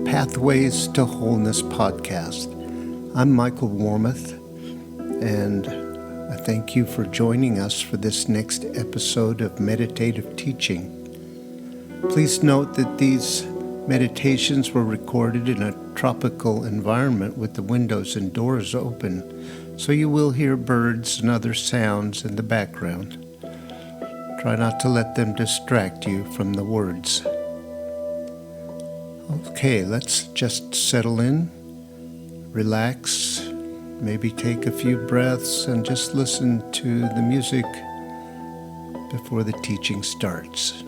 Pathways to Wholeness podcast. I'm Michael Warmoth, and I thank you for joining us for this next episode of meditative teaching. Please note that these meditations were recorded in a tropical environment with the windows and doors open, so you will hear birds and other sounds in the background. Try not to let them distract you from the words. Okay, let's just settle in, relax, maybe take a few breaths and just listen to the music before the teaching starts.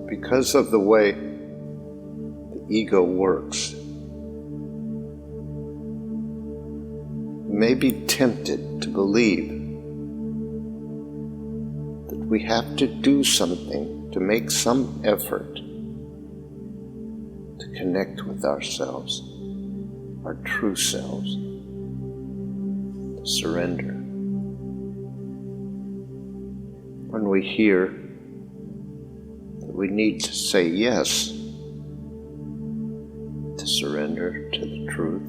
Because of the way the ego works, you may be tempted to believe that we have to do something, to make some effort to connect with ourselves, our true selves, to surrender. When we hear we need to say yes to surrender to the truth,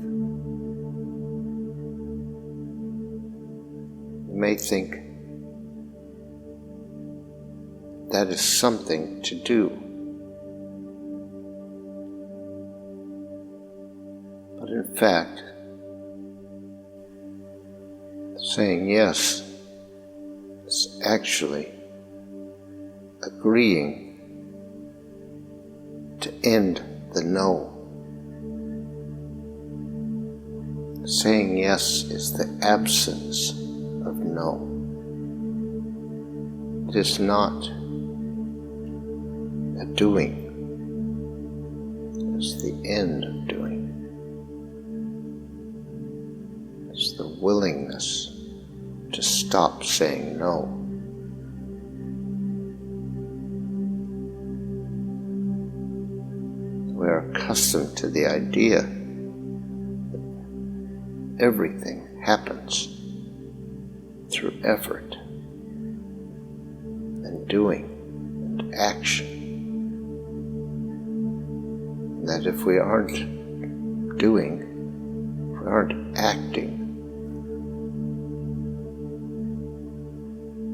you may think that is something to do. But in fact, saying yes is actually agreeing to end the no. Saying yes is the absence of no. It is not a doing. It's the end of doing. It's the willingness to stop saying no. We are accustomed to the idea that everything happens through effort and doing and action. And that if we aren't doing, if we aren't acting,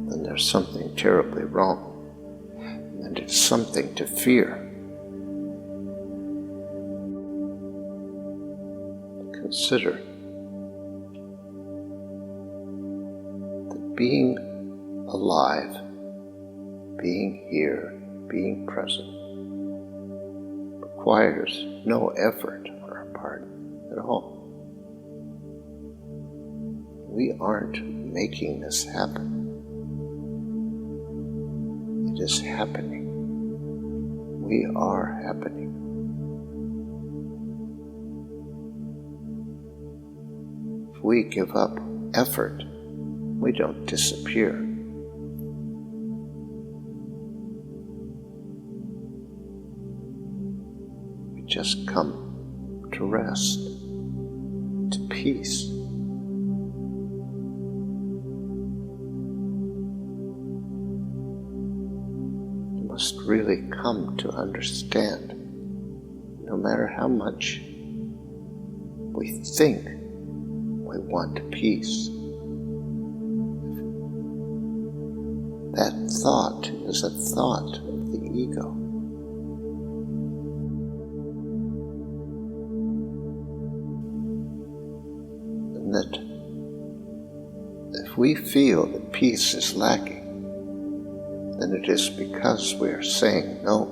then there's something terribly wrong, and it's something to fear. Consider that being alive, being here, being present, requires no effort on our part at all. We aren't making this happen. It is happening. We are happening. We give up effort, we don't disappear. We just come to rest, to peace. You must really come to understand, no matter how much we think we want peace. That thought is a thought of the ego. And that if we feel that peace is lacking, then it is because we are saying no,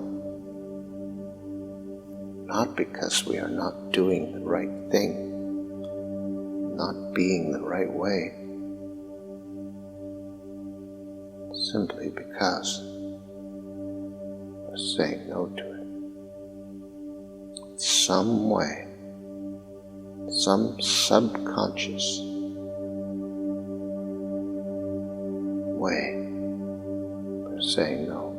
not because we are not doing the right thing, not being the right way, simply because we're saying no to it. Some way, some subconscious way, we're saying no.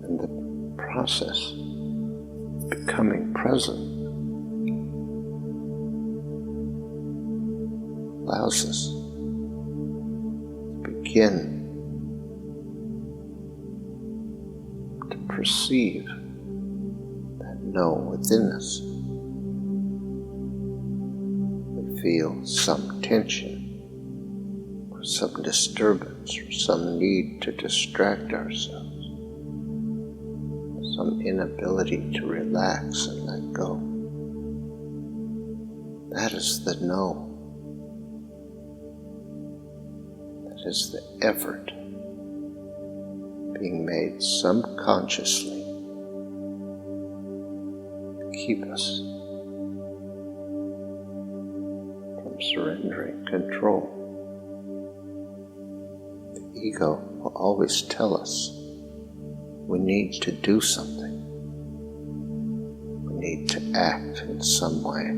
And the process of becoming present allows us to begin to perceive that no within us. We feel some tension, or some disturbance, or some need to distract ourselves, some inability to relax and let go. That is the no. That is the effort being made subconsciously to keep us from surrendering control. The ego will always tell us we need to do something. We need to act in some way.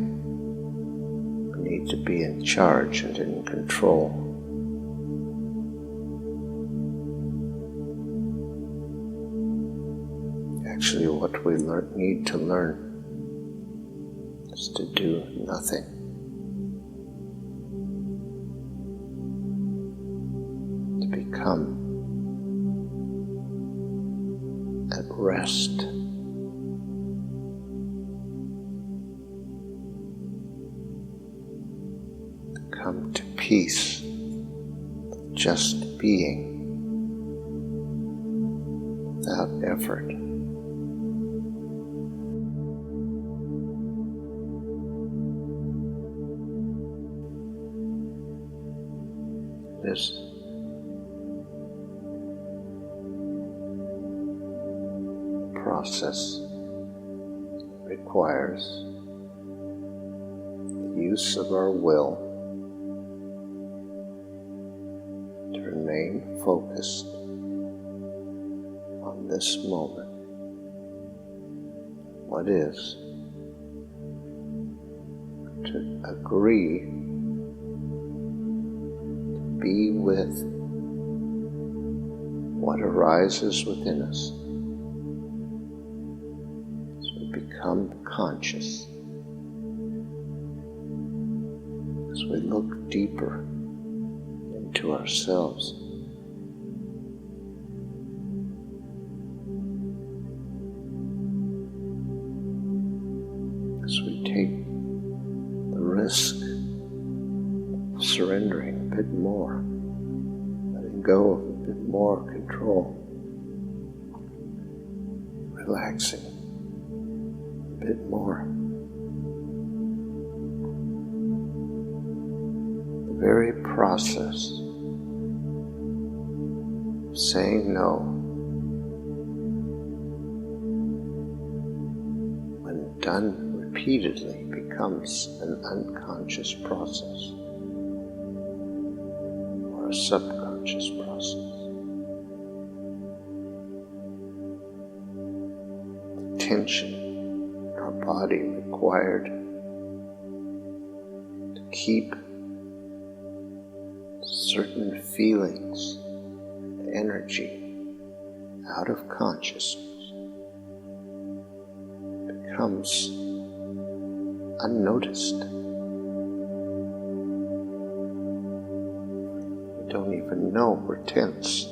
We need to be in charge and in control. Actually, what we need to learn is to do nothing. To become at rest. To come to peace, just being, without effort. This process requires the use of our will to remain focused on this moment. What is to agree be with what arises within us as we become conscious, as we look deeper into ourselves. As we take the risk of surrendering a bit more, letting go of a bit more control, relaxing a bit more. The very process of saying no, when done repeatedly, becomes an unconscious process or a subconscious process. The tension in our body required to keep certain feelings, energy out of consciousness becomes unnoticed. We don't even know we're tense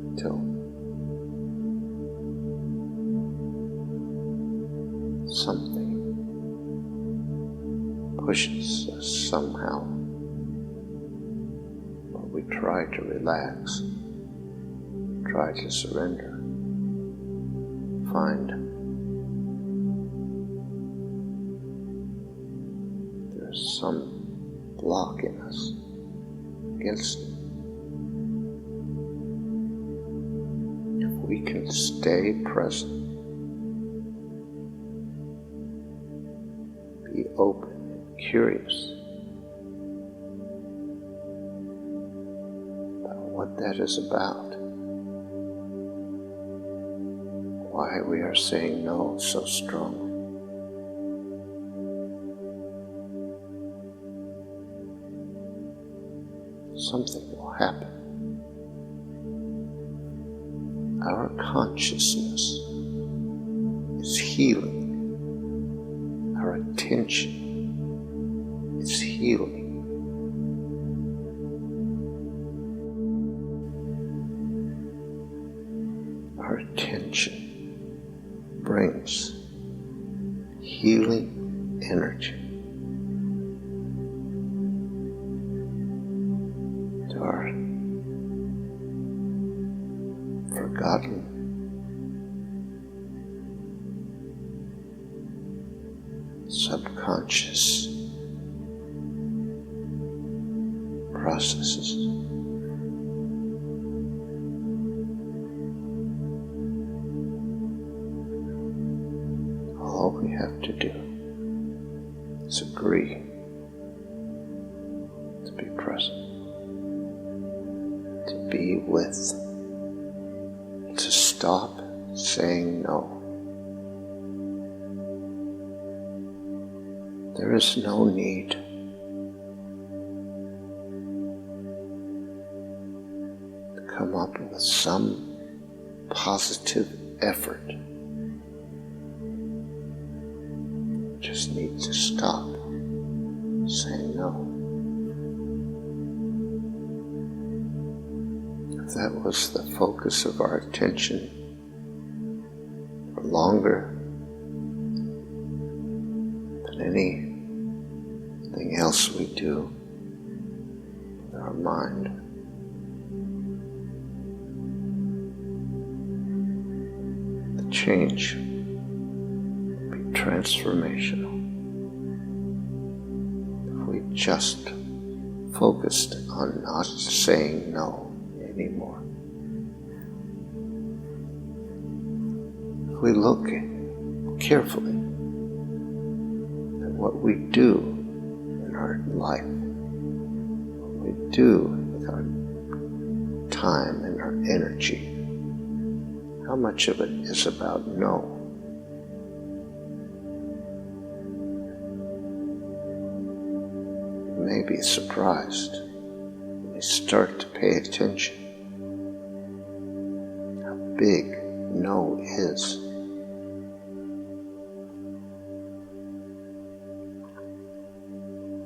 until something pushes us somehow, or we try to relax, try to surrender, find there's some block in us against it. If we can stay present, be open and curious about what that is about, why we are saying no so strongly. Something will happen. Our consciousness is healing. Our attention is healing. Our attention brings healing energy to our forgotten subconscious processes. All we have to do is agree to be present, to be with, to stop saying no. There is no need to come up with some positive effort. Just need to stop saying no. If that was the focus of our attention for longer than anything else we do with our mind, the change will be transformational. If we just focused on not saying no anymore. If we look carefully at what we do in our life, what we do with our time and our energy, how much of it is about no? You may be surprised when you start to pay attention how big no is.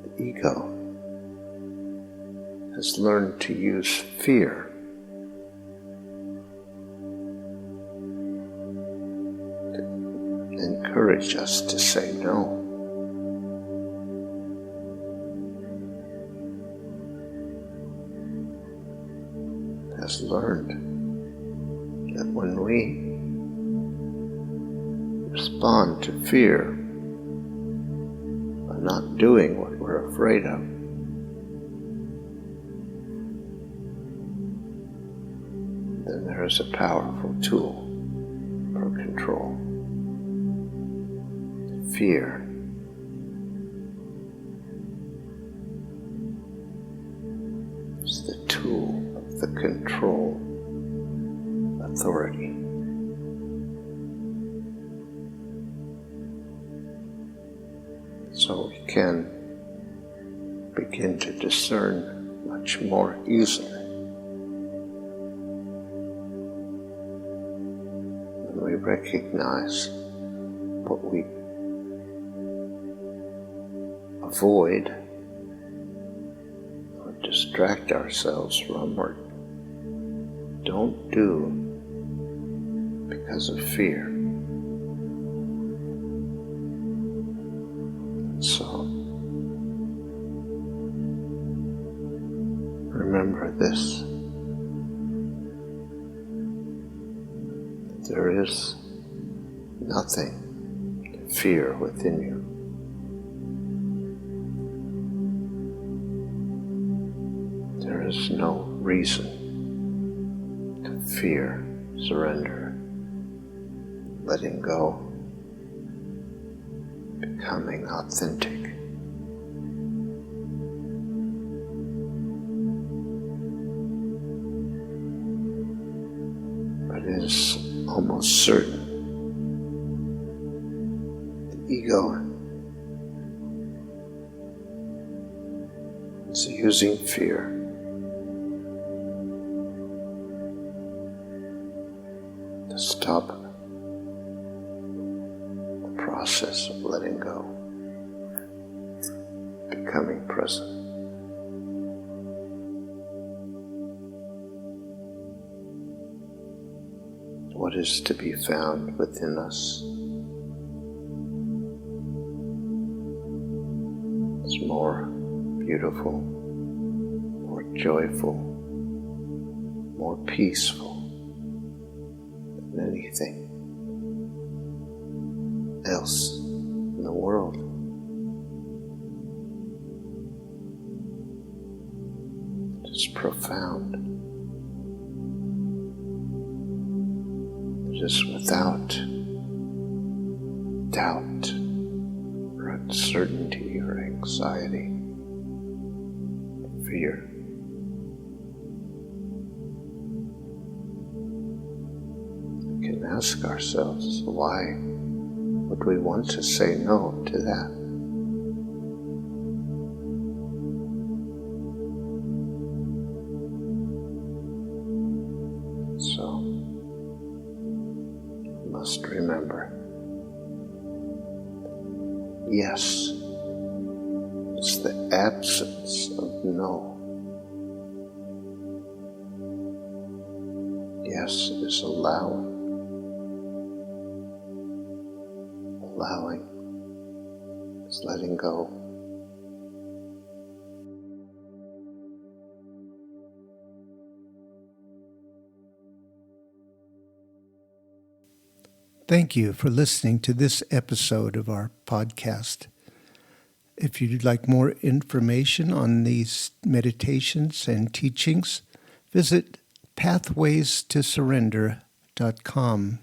The ego has learned to use fear to encourage us to say no. Has learned that when we respond to fear by not doing what we're afraid of, then there is a powerful tool for control. Fear is the tool of the control authority. So we can begin to discern much more easily when we recognize what we avoid or distract ourselves from or don't do because of fear. of this. There is nothing to fear within you. There is no reason to fear surrender, letting go, becoming authentic. But it is almost certain the ego is using fear to stop the process of letting go, becoming present. What is to be found within us is more beautiful, more joyful, more peaceful than anything else in the world. It is profound. It is without doubt or uncertainty or anxiety or fear. We can ask ourselves, why would we want to say no to that? So, must remember, yes is the absence of no. Yes is allowing. Allowing is letting go. Thank you for listening to this episode of our podcast. If you'd like more information on these meditations and teachings, visit pathwaystosurrender.com.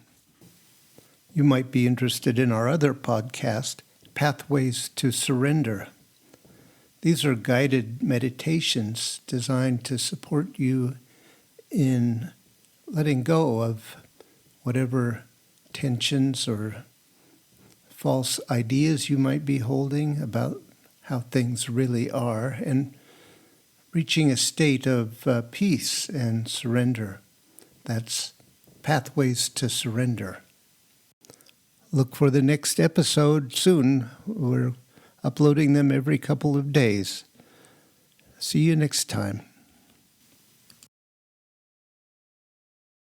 You might be interested in our other podcast, Pathways to Surrender. These are guided meditations designed to support you in letting go of whatever tensions or false ideas you might be holding about how things really are, and reaching a state of peace and surrender. That's Pathways to Surrender. Look for the next episode soon. We're uploading them every couple of days. See you next time.